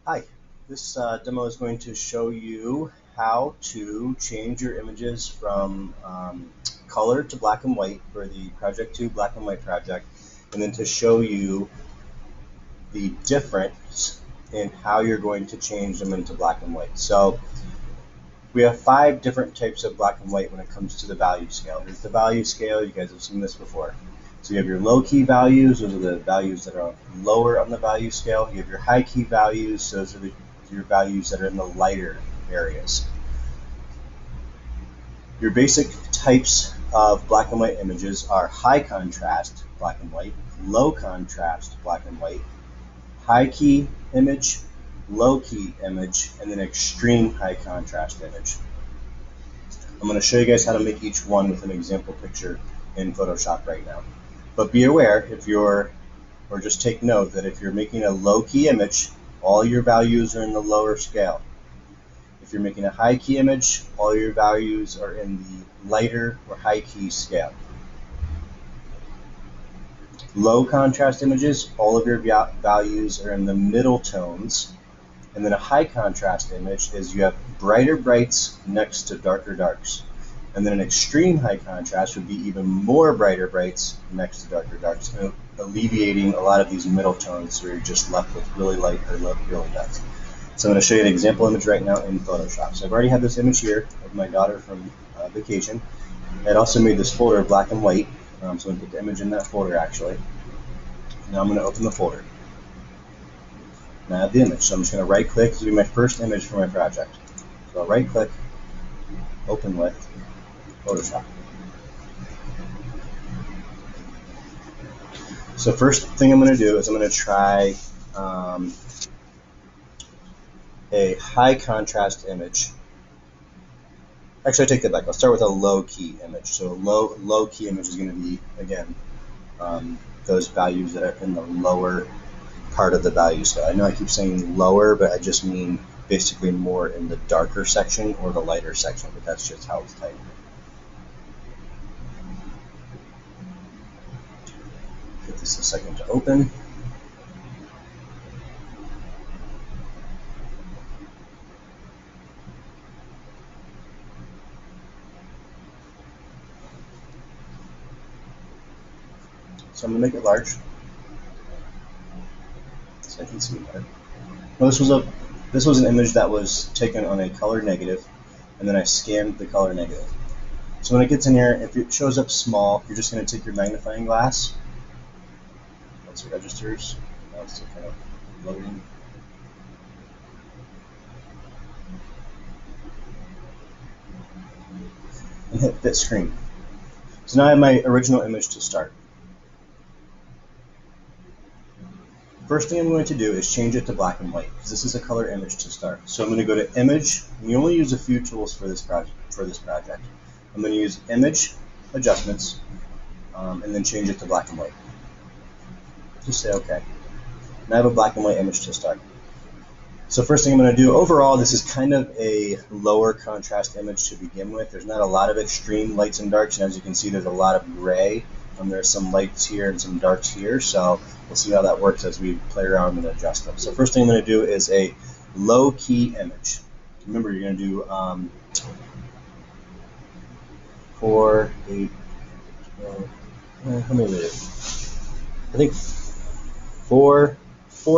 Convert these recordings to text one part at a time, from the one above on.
Hi, this demo is going to show you how to change your images from color to black and white for the Project 2 black and white project, and then to show you the difference in how you're going to change them into black and white. So we have 5 different types of black and white when it comes to the value scale. Here's the value scale. You guys have seen this before. So you have your low key values. Those are the values that are lower on the value scale. You have your high key values. Those are your values that are in the lighter areas. Your basic types of black and white images are high contrast black and white, low contrast black and white, high key image, low key image, and then extreme high contrast image. I'm going to show you guys how to make each one with an example picture in Photoshop right now. But be aware, or just take note that if you're making a low key image, all your values are in the lower scale. If you're making a high key image, all your values are in the lighter or high key scale. Low contrast images, all of your values are in the middle tones. And then a high contrast image is you have brighter brights next to darker darks. And then an extreme high contrast would be even more brighter brights next to darker darks, alleviating a lot of these middle tones where you're just left with really light or really dark. So I'm going to show you an example image right now in Photoshop. So I've already had this image here of my daughter from vacation. I'd also made this folder black and white, so I'm going to put the image in that folder actually. Now I'm going to open the folder. Now I have the image, so I'm just going to right click. This will be my first image for my project. So I'll right click, open with Photoshop. So first thing I'm going to do is I'm going to try a high contrast image. Actually, I take that back. I'll start with a low key image. So low key image is going to be, again, those values that are in the lower part of the value scale. I know I keep saying lower, but I just mean basically more in the darker section or the lighter section, but that's just how it's typed. Give this a second to open. So I'm going to make it large so I can see better. Well, this was an image that was taken on a color negative, and then I scanned the color negative. So when it gets in here, if it shows up small, you're just going to take your magnifying glass. Once it registers, now it's still kind of loading. And hit fit screen. So now I have my original image to start. First thing I'm going to do is change it to black and white, because this is a color image to start. So I'm going to go to Image, and you only use a few tools for this project. I'm going to use Image, Adjustments, and then change it to black and white. Just say OK. Now I have a black and white image to start. So first thing I'm going to do, overall, this is kind of a lower contrast image to begin with. There's not a lot of extreme lights and darks, and as you can see, there's a lot of gray. There's some lights here and some darks here, so we'll see how that works as we play around and adjust them. So first thing I'm going to do is a low-key image. Remember, you're going to do 4, 8, how many did I do? I think 4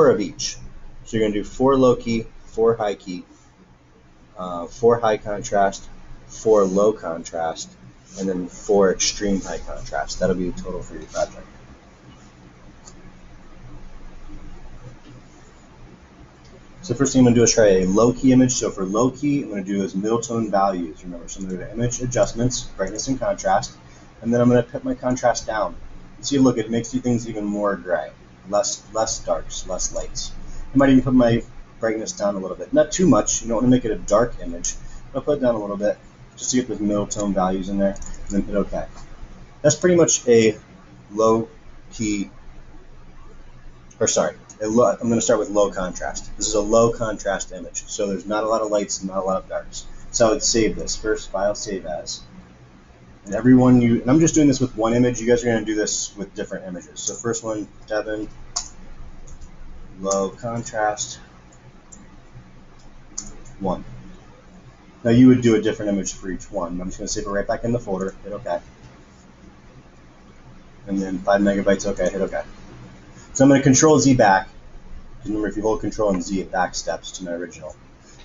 of each. So you're going to do 4 low-key, 4 high-key, 4 high contrast, 4 low contrast, and then 4 extreme high contrast. That'll be the total for your project. So first thing I'm going to do is try a low key image. So for low key, I'm going to do is middle tone values. Remember, so I'm going to go to Image, Adjustments, Brightness and Contrast, and then I'm going to put my contrast down. See, look, it makes things even more gray, less darks, less lights. I might even put my brightness down a little bit. Not too much. You don't want to make it a dark image, but I'll put it down a little bit just to get those middle tone values in there, and then hit OK. That's pretty much a low key, or sorry, I'm going to start with low contrast. This is a low contrast image, so there's not a lot of lights and not a lot of darks. So I would save this. First, File, Save As. And and I'm just doing this with one image. You guys are going to do this with different images. So first one, Devin, low contrast. 1. Now you would do a different image for each one. I'm just going to save it right back in the folder, hit OK. And then 5 megabytes, OK, hit OK. So I'm going to Control Z back. Remember, if you hold Control and Z, it back steps to my original.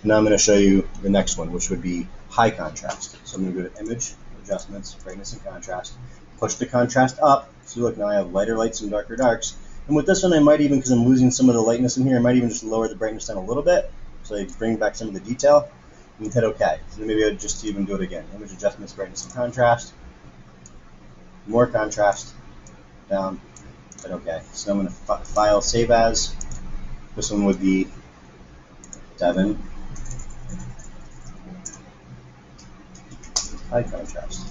Now I'm going to show you the next one, which would be high contrast. So I'm going to go to Image, Adjustments, Brightness and Contrast. Push the contrast up. So look, now I have lighter lights and darker darks. And with this one, I might even, because I'm losing some of the lightness in here, I might even just lower the brightness down a little bit. So I bring back some of the detail and hit OK. So maybe I'd just even do it again. Image, Adjustments, Brightness and Contrast. More contrast. Down. Hit OK. So I'm going to File, Save As. This one would be Devon. High contrast.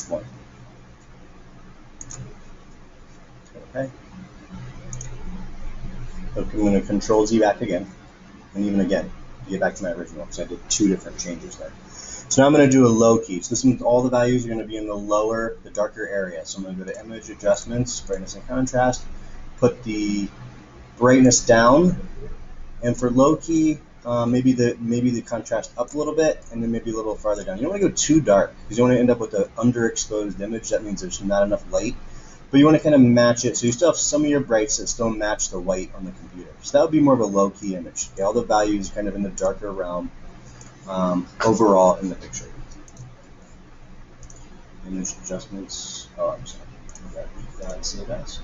One. Okay. So I'm going to Control Z back again, and even again, to get back to my original, because I did 2 different changes there. So now I'm going to do a low key. So this means all the values are going to be in the darker area. So I'm going to go to Image, Adjustments, Brightness and Contrast, put the brightness down, and for low key, maybe the contrast up a little bit, and then maybe a little farther down. You don't want to go too dark, because you want to end up with an underexposed image. That means there's not enough light. But you want to kind of match it, so you still have some of your brights that still match the white on the computer. So that would be more of a low key image. Okay, all the values kind of in the darker realm. Overall in the picture. Image adjustments. Oh, I'm sorry. Save as.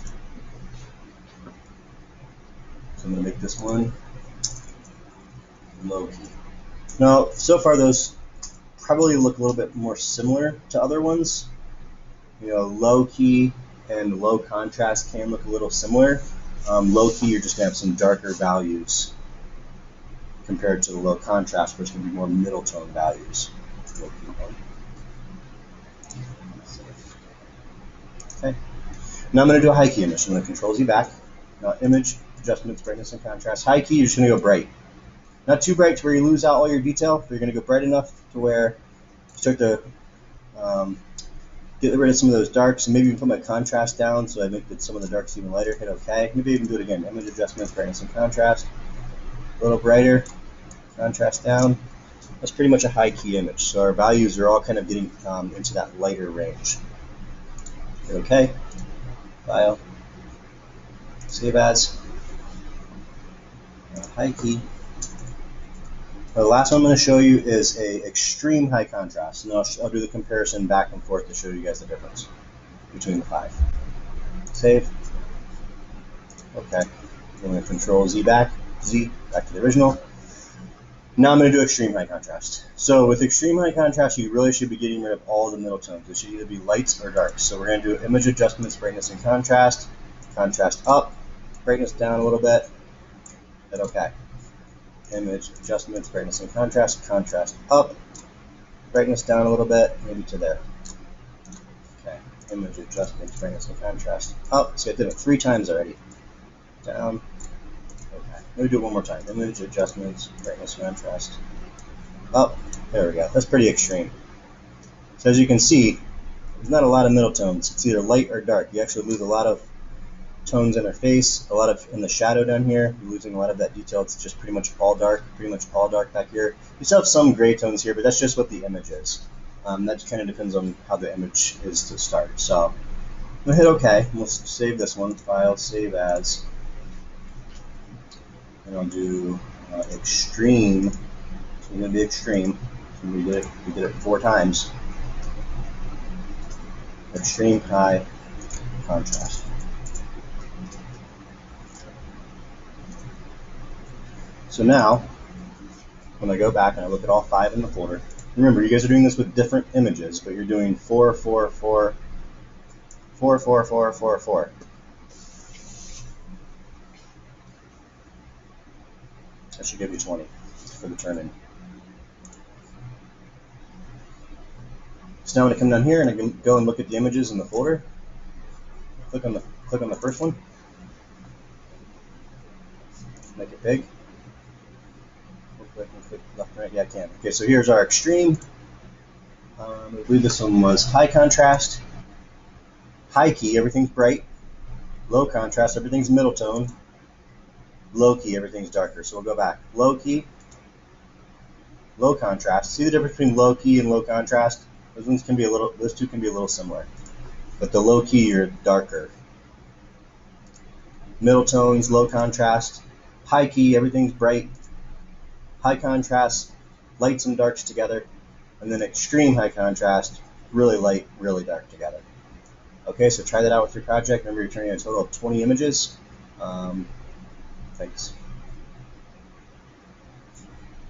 So I'm going to make this one low key. Now, so far those probably look a little bit more similar to other ones. You know, low key and low contrast can look a little similar. Low key, you're just going to have some darker values compared to the low contrast, which can be more middle tone values. Okay. Now I'm going to do a high key image. I'm going to Control Z back. Now Image, Adjustments, Brightness and Contrast. High key, you're just going to go bright. Not too bright to where you lose out all your detail, but you're going to go bright enough to where you start to get rid of some of those darks, and maybe even put my contrast down so I make some of the darks even lighter. Hit OK. Maybe even do it again. Image, Adjustments, Brightness and Contrast. A little brighter. Contrast down. That's pretty much a high key image. So our values are all kind of getting into that lighter range. Hit OK. File. Save as. High key. The last one I'm going to show you is a extreme high contrast. And I'll do the comparison back and forth to show you guys the difference between the 5. Save. OK. I'm going to Control Z back to the original. Now I'm going to do extreme high contrast. So with extreme high contrast, you really should be getting rid of all the middle tones. It should either be lights or darks. So we're going to do Image Adjustments, Brightness and Contrast. Contrast up, brightness down a little bit. Hit OK. Image Adjustments, Brightness and Contrast. Contrast up, brightness down a little bit, maybe to there. Okay. Image Adjustments, Brightness and Contrast up. See, I did it 3 times already. Down. Let me do it one more time. Image, Adjustments, Brightness, Contrast. Up. There we go. That's pretty extreme. So as you can see, there's not a lot of middle tones. It's either light or dark. You actually lose a lot of tones in her face, a lot of in the shadow down here. You're losing a lot of that detail. It's just pretty much all dark back here. You still have some gray tones here, but that's just what the image is. That kind of depends on how the image is to start. So I'm going to hit OK. We'll save this one. File, Save As. And I'll do extreme. So it's going to be extreme. So we did it 4 times. Extreme high contrast. So now, when I go back and I look at all 5 in the folder, remember you guys are doing this with different images, but you're doing 4, 4, 4, 4, 4, 4, 4, 4. That should give you 20 for the turn-in. So now I'm going to come down here and I can go and look at the images in the folder. Click on the first one. Make it big. Click left and right. Yeah, I can. Okay, so here's our extreme. I believe this one was high contrast, high key. Everything's bright. Low contrast, everything's middle tone. Low key, everything's darker. So we'll go back. Low key, low contrast. See the difference between low key and low contrast? Those two can be a little similar. But the low key, you're darker. Middle tones, low contrast. High key, everything's bright. High contrast, lights and darks together. And then extreme high contrast, really light, really dark together. Okay, so try that out with your project. Remember, you're turning a total of 20 images. Thanks.